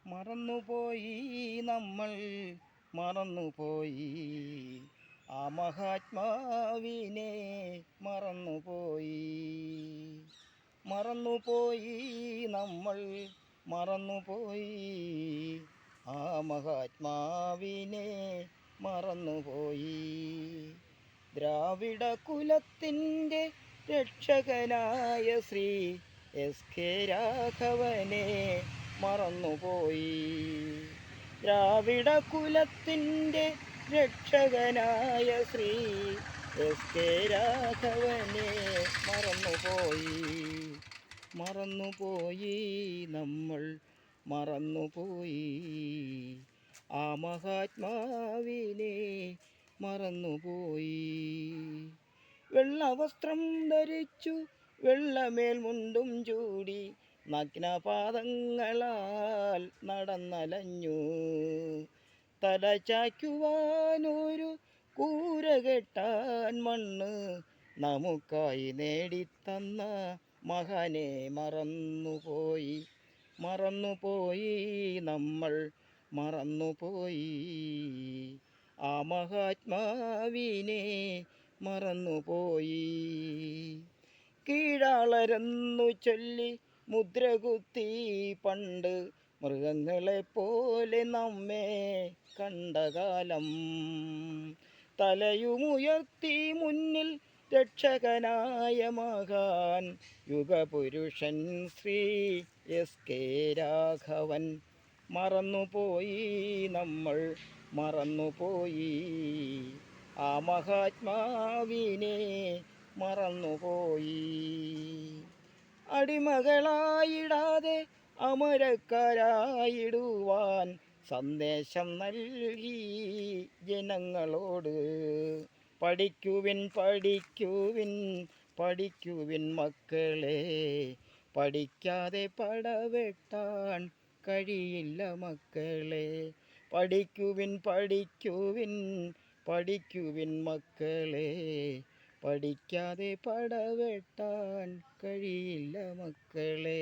മറന്നുപോയി നമ്മൾ മറന്നുപോയി ആ മഹാത്മാവിനെ മറന്നുപോയി. മറന്നുപോയി നമ്മൾ മറന്നുപോയി ആ മഹാത്മാവിനെ മറന്നുപോയി. ദ്രാവിഡ കുലത്തിൻ്റെ രക്ഷകനായ ശ്രീ എസ്.കെ. രാഘവനെ മറന്നുപോയി. ദ്രാവിഡ കുലത്തിൻ്റെ രക്ഷകനായ ശ്രീ എസ്.കെ. രാഘവനെ മറന്നുപോയി. മറന്നുപോയി നമ്മൾ മറന്നുപോയി ആ മഹാത്മാവിനെ മറന്നുപോയി. വെള്ളവസ്ത്രം ധരിച്ചു വെള്ളമേൽ മുണ്ടും ചൂടി നഗ്നപാദങ്ങളാൽ നടന്നലഞ്ഞു. തലചായ്ക്കുവാനൊരു കൂര കെട്ടാൻ മണ്ണ് നമുക്കായി നേടിത്തന്ന മഹാനെ മറന്നുപോയി. മറന്നുപോയി നമ്മൾ മറന്നുപോയി ആ മഹാത്മാവിനെ മറന്നുപോയി. കീഴാളരെന്നു ചൊല്ലി മുദ്രകുത്തി പണ്ട് മൃഗങ്ങളെപ്പോലെ നമ്മെ കണ്ട കാലം. തലയുമുയർത്തി മുന്നിൽ രക്ഷകനായ മഹാൻ യുഗപുരുഷൻ ശ്രീ എസ്.കെ. രാഘവൻ. മറന്നുപോയി നമ്മൾ മറന്നുപോയി ആ മഹാത്മാവിനെ മറന്നുപോയി. അടിമകളായിടാതെ അമരക്കാരായിടുവാൻ സന്ദേശം നൽകി ജനങ്ങളോട്. പഠിക്കുവിൻ പഠിക്കുവിൻ പഠിക്കുവിൻ മക്കളെ, പഠിക്കാതെ പടവെട്ടാൻ കഴിയില്ല മക്കളെ. പഠിക്കുവിൻ പഠിക്കുവിൻ പഠിക്കുവിൻ മക്കളെ, പഠിക്കാതെ പടവെട്ടാൻ കഴിയില്ല മക്കളെ.